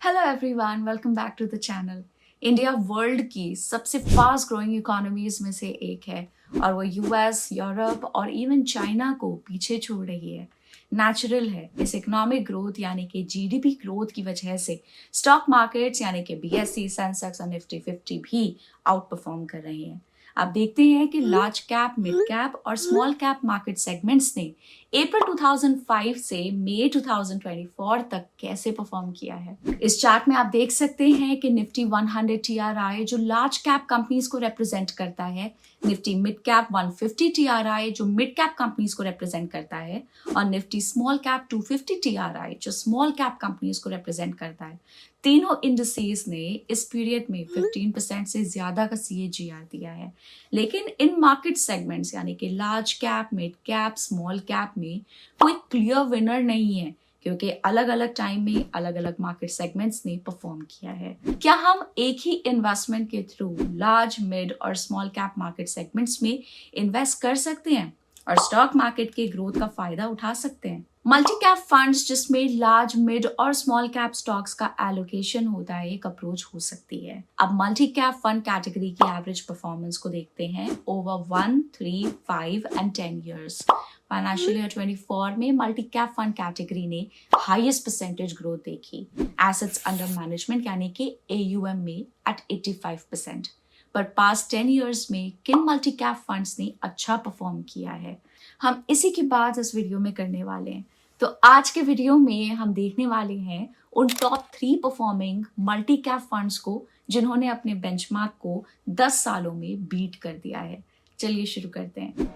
Hello everyone, welcome back to the channel. India world की सबसे fast growing economies में से एक है और वो यूएस, यूरोप और इवन चाइना को पीछे छोड़ रही है। नेचुरल है, इस इकोनॉमिक ग्रोथ यानी कि जीडीपी ग्रोथ की वजह से स्टॉक मार्केट्स यानी कि बीएसई, सेंसेक्स और निफ्टी 50 भी आउट परफॉर्म कर रहे हैं। आप देखते हैं कि लार्ज कैप, मिड कैप और स्मॉल कैप मार्केट सेगमेंट्स ने अप्रैल 2005 से मई 2024 तक कैसे परफॉर्म किया है। इस चार्ट में आप देख सकते हैं कि निफ्टी 100 टीआरआई जो लार्ज कैप कंपनीज को रिप्रेजेंट करता है, निफ्टी मिड कैप 150 टीआरआई जो मिड कैप कंपनीज को रिप्रेजेंट करता है और निफ्टी स्मॉल कैप 250 टीआरआई जो स्मॉल कैप कंपनीज को रिप्रेजेंट करता है। तीनों इंडिसेस ने इस पीरियड में 15% से ज्यादा का सीएजीआर दिया है। लेकिन इन मार्केट सेगमेंट्स यानी कि large cap, mid cap, small cap में कोई क्लियर विनर नहीं है, क्योंकि अलग अलग टाइम में अलग अलग मार्केट सेगमेंट्स ने परफॉर्म किया है। क्या हम एक ही इन्वेस्टमेंट के थ्रू लार्ज, मिड और स्मॉल कैप मार्केट सेगमेंट्स में इन्वेस्ट कर सकते हैं और स्टॉक मार्केट के ग्रोथ का फायदा उठा सकते हैं? मल्टी कैप फंड्स जिसमें लार्ज, मिड और स्मॉल कैप स्टॉक्स का एलोकेशन होता है, एक अप्रोच हो सकती है। अब मल्टी कैप फंड कैटेगरी की एवरेज परफॉर्मेंस को देखते हैं over 1, 3, 5 and 10 years. Financial year 24 में मल्टी कैप फंड कैटेगरी ने हाईएस्ट परसेंटेज ग्रोथ देखी, एसेट्स अंडर मैनेजमेंट यानी कि एयूएम में एट 85%। पर पास्ट 10 ईयर्स में किन मल्टी कैप फंड्स ने अच्छा परफॉर्म किया है, हम इसी की बात इस वीडियो में करने वाले हैं। तो आज के वीडियो में हम देखने वाले हैं उन top 3 performing multi cap funds को जिन्होंने अपने बेंचमार्क को 10 सालों में बीट कर दिया है। चलिए शुरू करते हैं।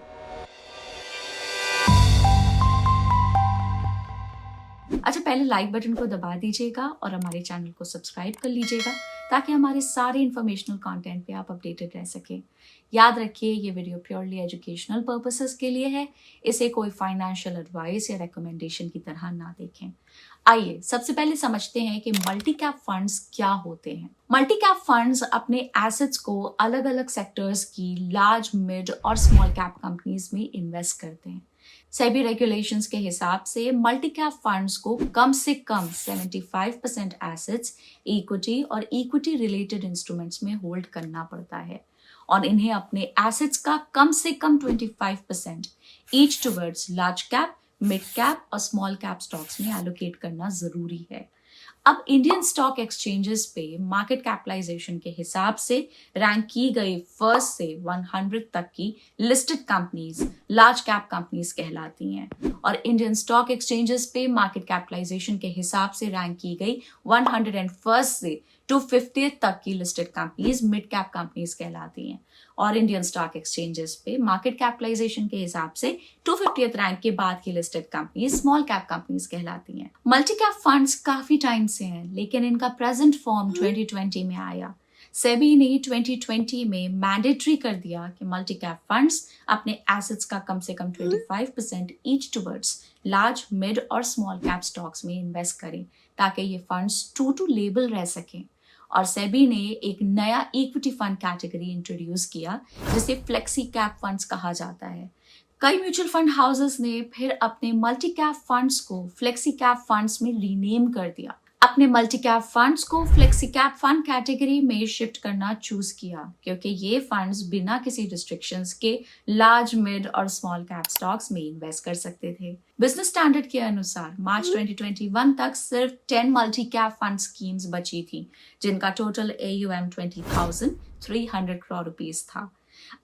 अच्छा, पहले लाइक बटन को दबा दीजिएगा और हमारे चैनल को सब्सक्राइब कर लीजिएगा ताकि हमारे सारे इंफॉर्मेशनल कंटेंट पे आप अपडेटेड रह सकें। याद रखिए, ये वीडियो प्योरली एजुकेशनल पर्पसेस के लिए है, इसे कोई फाइनेंशियल एडवाइस या रिकमेंडेशन की तरह ना देखें। आइए सबसे पहले समझते हैं कि मल्टी कैप फंड्स क्या होते हैं। मल्टी कैप फंड्स अपने एसेट्स को अलग अलग सेक्टर्स की लार्ज, मिड और स्मॉल कैप कंपनीज में इन्वेस्ट करते हैं। सेबी रेगुलेशंस के हिसाब से मल्टी कैप फंड्स को कम से कम 75% एसेट्स इक्विटी और इक्विटी रिलेटेड इंस्ट्रूमेंट्स में होल्ड करना पड़ता है और इन्हें अपने एसेट्स का कम से कम 25% each towards large cap, mid cap और स्मॉल कैप स्टॉक्स में एलोकेट करना जरूरी है। अब इंडियन स्टॉक एक्सचेंजेस पे मार्केट कैपिटलाइजेशन के हिसाब से रैंक की गई फर्स्ट से 100 तक की listed companies large cap companies कहलाती हैं और इंडियन स्टॉक एक्सचेंजेस पे मार्केट कैपिटलाइजेशन के हिसाब से रैंक की गई 101 से 250 तक की listed companies mid cap companies कहलाती हैं और इंडियन स्टॉक एक्सचेंजेस पे मार्केट कैपिटलाइजेशन के हिसाब से 250th रैंक के बाद की listed companies small cap companies कहलाती हैं। मल्टी कैप फंड्स काफी टाइम से हैं, लेकिन इनका प्रेजेंट फॉर्म 2020 में आया। सेबी ने 2020 में मैंडेटरी कर दिया कि मल्टी कैप फंड्स अपने एसेट्स का कम से कम 25% ईच टुवर्ड्स लार्ज, मिड और स्मॉल कैप स्टॉक्स में इन्वेस्ट करें ताकि ये फंड्स ट्रू टू लेबल रह सकें। और सेबी ने एक नया इक्विटी फंड कैटेगरी इंट्रोड्यूस किया जिसे फ्लेक्सी कैप फंड्स कहा जाता है। कई म्यूचुअल फंड हाउसेस ने फिर अपने मल्टी कैप फंड्स को फ्लेक्सी कैप फंड्स में रीनेम कर दिया। अपने मल्टी कैप फंड्स को फ्लेक्सी कैप फंड कैटेगरी में शिफ्ट करना चूज किया क्योंकि ये फंड्स बिना किसी रिस्ट्रिक्शंस के लार्ज, मिड और स्मॉल कैप स्टॉक्स में इन्वेस्ट कर सकते थे। बिजनेस स्टैंडर्ड के अनुसार मार्च 2021 तक सिर्फ 10 मल्टी कैप फंड स्कीम्स बची थी जिनका टोटल AUM 20,300 करोड़ रुपीस था।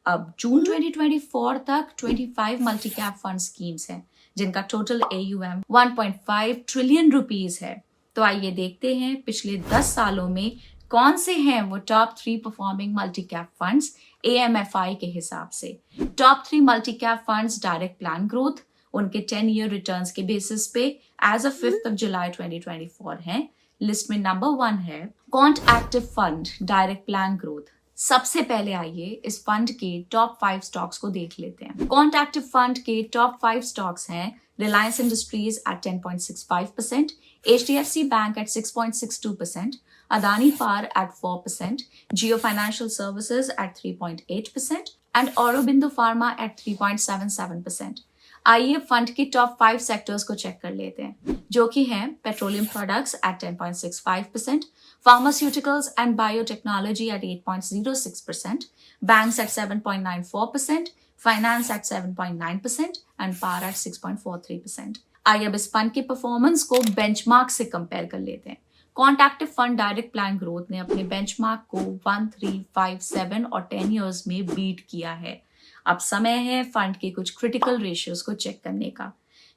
अब जून 2024 तक 25 मल्टी कैप फंड स्कीम्स हैं जिनका टोटल AUM 1.5 ट्रिलियन रुपीस है। तो आइए देखते हैं पिछले 10 सालों में कौन से हैं वो top 3 performing multi cap funds AMFI के हिसाब से। Top 3 multi cap funds direct plan growth, उनके 10 ईयर रिटर्न्स के बेसिस पे एज ऑफ 5 जुलाई 2024 हैं। लिस्ट में नंबर 1 है quant active fund direct plan growth. सबसे पहले आइए इस फंड के टॉप 5 स्टॉक्स को देख लेते हैं। क्वांट एक्टिव फंड के टॉप 5 स्टॉक्स हैं Reliance Industries at 10.65%, HDFC bank at 6.62%, Adani Power at 4%, Jio Financial Services at 3.8%, and Aurobindo Pharma at 3.77%. आइए फंड की टॉप 5 सेक्टर्स को चेक कर लेते हैं, जो कि हैं petroleum products at 10.65%, pharmaceuticals and biotechnology at 8.06%, banks at 7.94%, finance at 7.9% and power at 6.43%. आइए अब इस फंड के परफॉर्मेंस को बेंचमार्क से कंपेयर कर लेते हैं। Quant active fund direct plan growth ने अपने बेंचमार्क को 1, 3, 5, 7 और 10 इयर्स में बीट किया है। अब समय है फंड के कुछ क्रिटिकल रेशियोज को चेक करने का।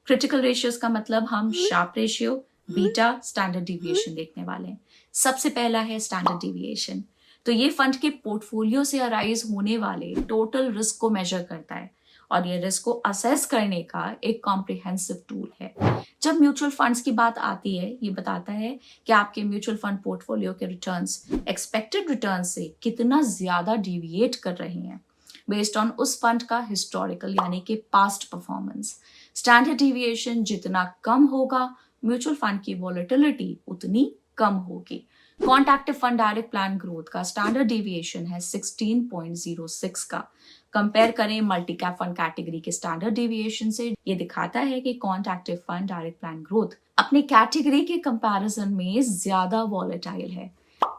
क्रिटिकल रेशियोज का मतलब हम Sharpe ratio, beta, standard deviation देखने वाले हैं। सबसे पहला है स्टैंडर्ड डिविएशन। तो ये फंड के पोर्टफोलियो से अराइज होने वाले टोटल रिस्क को मेजर करता है और ये रिस्क को असेस करने का एक कॉम्प्रिहेंसिव टूल है। जब म्यूचुअल फंड्स की बात आती है, ये बताता है कि आपके म्यूचुअल फंड पोर्टफोलियो के रिटर्न्स एक्सपेक्टेड रिटर्न से कितना ज्यादा डिविएट कर रहे हैं बेस्ड ऑन उस फंड का हिस्टोरिकल यानी कि पास्ट परफॉर्मेंस। स्टैंडर्ड डिविएशन जितना कम होगा, म्यूचुअल फंड की वॉलेटिलिटी उतनी कम होगी। Quant active fund direct plan growth का स्टैंडर्ड डिविएशन है 16.06 का। कंपेयर करें मल्टी कैप फंड कैटेगरी के स्टैंडर्ड डिविएशन से, ये दिखाता है कि quant active fund direct plan growth अपने कैटेगरी के कंपैरिजन में ज्यादा वॉलेटाइल है।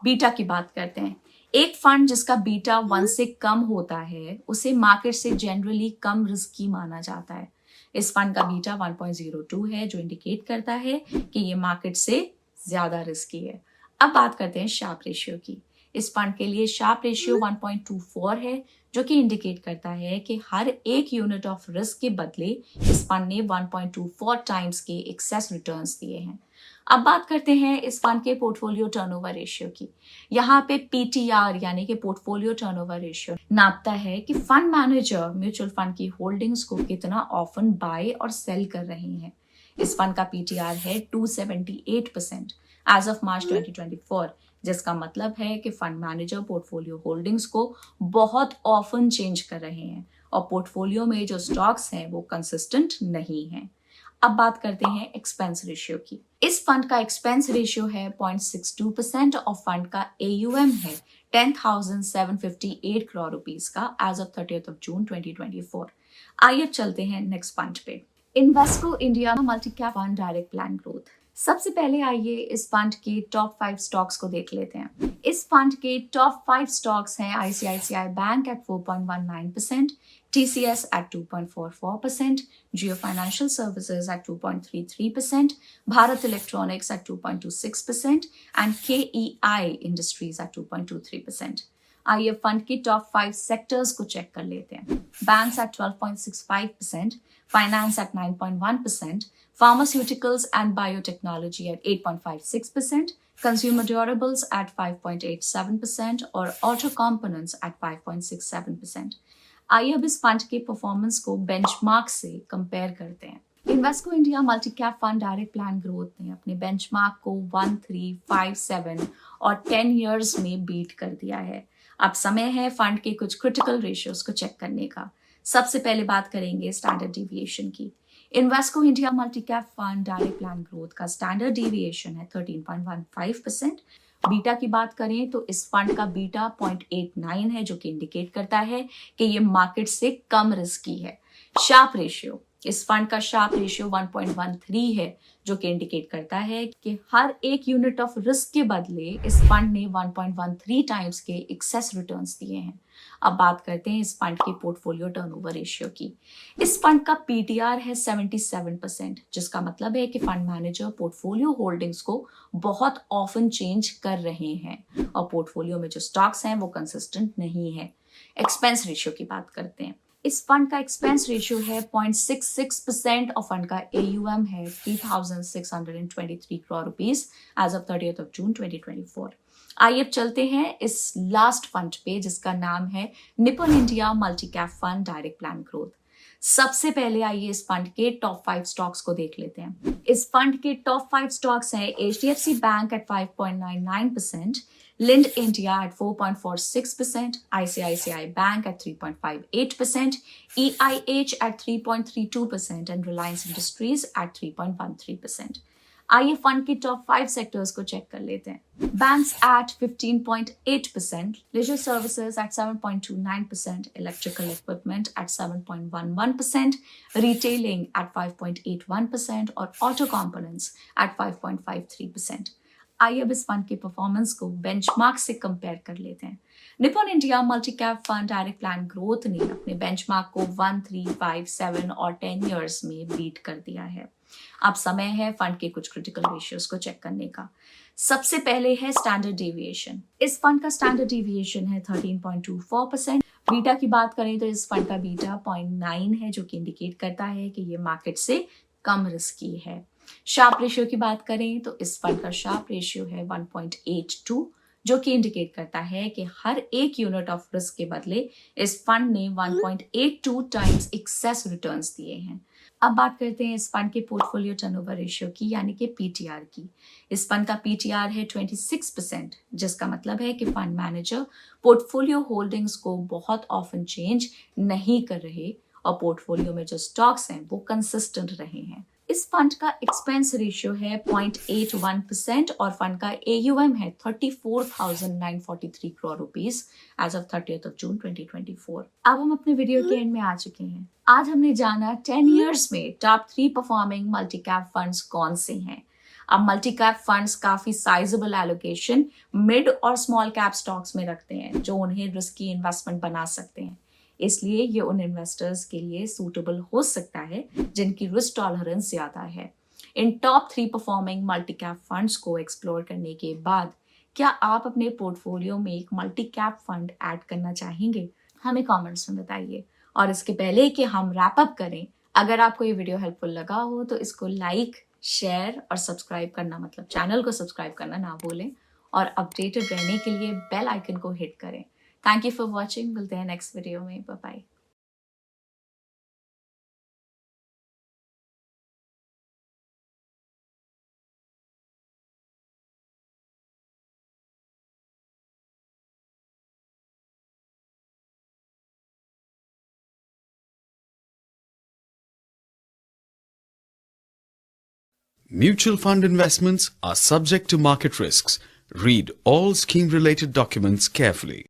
बीटा की बात करते हैं। एक फंड जिसका बीटा 1 से कम होता है उसे मार्केट से जनरली कम रिस्की माना जाता है। इस फंड का बीटा 1.02 है, जो इंडिकेट करता है कि ये मार्केट से ज्यादा रिस्की है। अब बात करते हैं शार्प रेशियो की। इस फंड के लिए शार्प रेशियो 1.24 है, जो कि इंडिकेट करता है कि हर एक यूनिट ऑफ रिस्क के बदले इस फंड ने 1.24 टाइम्स के एक्सेस रिटर्न्स दिए हैं। अब बात करते हैं इस फंड के पोर्टफोलियो टर्नओवर रेशियो की। यहाँ पे PTR यानी कि पोर्टफोलियो टर्नओवर रेशियो नापता है कि फंड मैनेजर म्यूचुअल फंड की होल्डिंग्स को कितना ऑफन बाय और सेल कर रहे हैं। इस फंड का PTR है 278% एज ऑफ मार्च 2024, जिसका मतलब है कि फंड मैनेजर पोर्टफोलियो होल्डिंग्स को बहुत ऑफन चेंज कर रहे हैं और पोर्टफोलियो में जो स्टॉक्स हैं वो कंसिस्टेंट नहीं हैं। अब बात करते हैं एक्सपेंस रेशियो की। इस फंड का एक्सपेंस रेशियो है 0.62% और फंड का AUM है 10,758 करोड़ रुपीस का एज ऑफ 30th जून 2024। आइए चलते हैं नेक्स्ट फंड पे। Invesco India multi cap fund direct plan growth. सबसे पहले आइए इस फंड के टॉप 5 स्टॉक्स को देख लेते हैं। इस फंड के टॉप 5 स्टॉक्स हैं ICICI bank at 4.19%, TCS at 2.44%, Jio Financial Services at 2.33%, Bharat Electronics at 2.26% and KEI Industries at 2.23%. आइए फंड की टॉप 5 सेक्टर्स को चेक कर लेते हैं। Banks at 12.65%, finance at 9.1%, pharmaceuticals and biotechnology at 8.56%, consumer durables at 5.87% और auto components at 5.67%. आइए अब इस फंड के परफॉर्मेंस को बेंचमार्क से कंपेयर करते हैं। Invesco India multi cap fund direct plan growth ने अपने बेंचमार्क को 1, 3, 5, 7 और 10 इयर्स में बीट कर दिया है। अब समय है फंड के कुछ क्रिटिकल रेशियोज को चेक करने का। सबसे पहले बात करेंगे स्टैंडर्ड डिविएशन की। Invesco India multi cap fund direct plan growth का स्टैंडर्ड डिविएशन है 13.15%। बीटा की बात करें तो इस फंड का बीटा 0.89 है, जो कि इंडिकेट करता है कि ये मार्केट से कम रिस्की है। शार्प रेशियो, इस फंड का शार्प रेशियो 1.13 है, जो कि इंडिकेट करता है कि हर एक यूनिट ऑफ रिस्क के बदले इस फंड ने 1.13 टाइम्स के एक्सेस रिटर्न्स दिए हैं। अब बात करते हैं इस फंड के पोर्टफोलियो टर्नओवर रेशियो की। इस फंड का PTR है 77%, जिसका मतलब है कि फंड मैनेजर पोर्टफोलियो होल्डिंग्स को बहुत ऑफन चेंज कर रहे हैं और पोर्टफोलियो में जो स्टॉक्स हैं वो कंसिस्टेंट नहीं है। एक्सपेंस रेशियो की बात करते हैं। इस फंड का एक्सपेंस रेशियो है 0.66% और फंड का AUM है 3,623 crore rupees as of 30th June 2024। आइए अब चलते हैं इस लास्ट फंड पे, जिसका नाम है Nippon India multi cap fund direct plan growth. सबसे पहले आइए इस फंड के टॉप 5 स्टॉक्स को देख लेते हैं। इस फंड के टॉप 5 स्टॉक्स हैं HDFC bank eight 5.99%, Lind India at 4.46%, ICICI Bank at 3.58%, EIH at 3.32% and Reliance Industries at 3.13%. आइए फंड के टॉप 5 सेक्टर्स को चेक कर लेते हैं। Banks at 15.8%, leisure services at 7.29%, electrical equipment at 7.11%, retailing at 5.81% और auto components at 5.53%। आइए अब इस फंड के परफॉर्मेंस को बेंचमार्क से कंपेयर कर लेते हैं। Nippon India multi cap fund direct plan growth ने अपने बेंचमार्क को 1, 3, 5, 7 और 10 इयर्स में बीट कर दिया है। अब समय है फंड के कुछ क्रिटिकल रेशियोज को चेक करने का। सबसे पहले है स्टैंडर्ड डेविएशन। इस फंड का स्टैंडर्ड डेविएशन है 13.24%। बीटा की बात करें तो इस फंड का बीटा 0.9 है, जो कि इंडिकेट करता है कि ये मार्केट से कम रिस्की है। शार्प रेशियो की बात करें तो इस फंड का शार्प रेशियो है 1.82, जो कि इंडिकेट करता है कि हर एक यूनिट ऑफ रिस्क के बदले इस फंड ने 1.82 टाइम्स एक्सेस रिटर्न्स दिए हैं। अब बात करते हैं इस फंड के पोर्टफोलियो टर्नओवर रेशियो की, यानी कि पीटीआर की। इस फंड का पीटीआर है 26%, जिसका मतलब है कि फंड मैनेजर पोर्टफोलियो होल्डिंग्स को बहुत ऑफन चेंज नहीं कर रहे और पोर्टफोलियो में जो स्टॉक्स हैं वो कंसिस्टेंट रहे हैं। इस फंड का एक्सपेंस रेशियो है 0.81% और फंड का AUM है 34,943 crore rupees as of 30th of June 2024। अब हम अपने वीडियो के एंड में आ चुके हैं। आज हमने जाना 10 इयर्स में top 3 performing multi cap funds कौन से हैं। अब मल्टी कैप फंड्स काफी साइजेबल एलोकेशन मिड और स्मॉल कैप स्टॉक्स में रखते हैं, जो उन्हें रिस्की इन्वेस्टमेंट बना सकते हैं। इसलिए ये उन इन्वेस्टर्स के लिए सूटेबल हो सकता है जिनकी रिस्क टॉलरेंस ज्यादा है। In top 3 performing multi cap funds को एक्सप्लोर करने के बाद क्या आप अपने पोर्टफोलियो में एक मल्टी कैप फंड ऐड करना चाहेंगे? हमें कमेंट्स में बताइए। और इसके पहले कि हम रैप अप करें, अगर आपको ये वीडियो हेल्पफुल लगा हो तो इसको लाइक, शेयर और सब्सक्राइब करना, मतलब चैनल को सब्सक्राइब करना ना भूलें और अपडेटेड रहने के लिए बेल आइकन को हिट करें। Thank you for watching. मिलते हैं नेक्स्ट वीडियो में। Bye bye. Mutual fund investments are subject to market risks. Read all scheme-related documents carefully.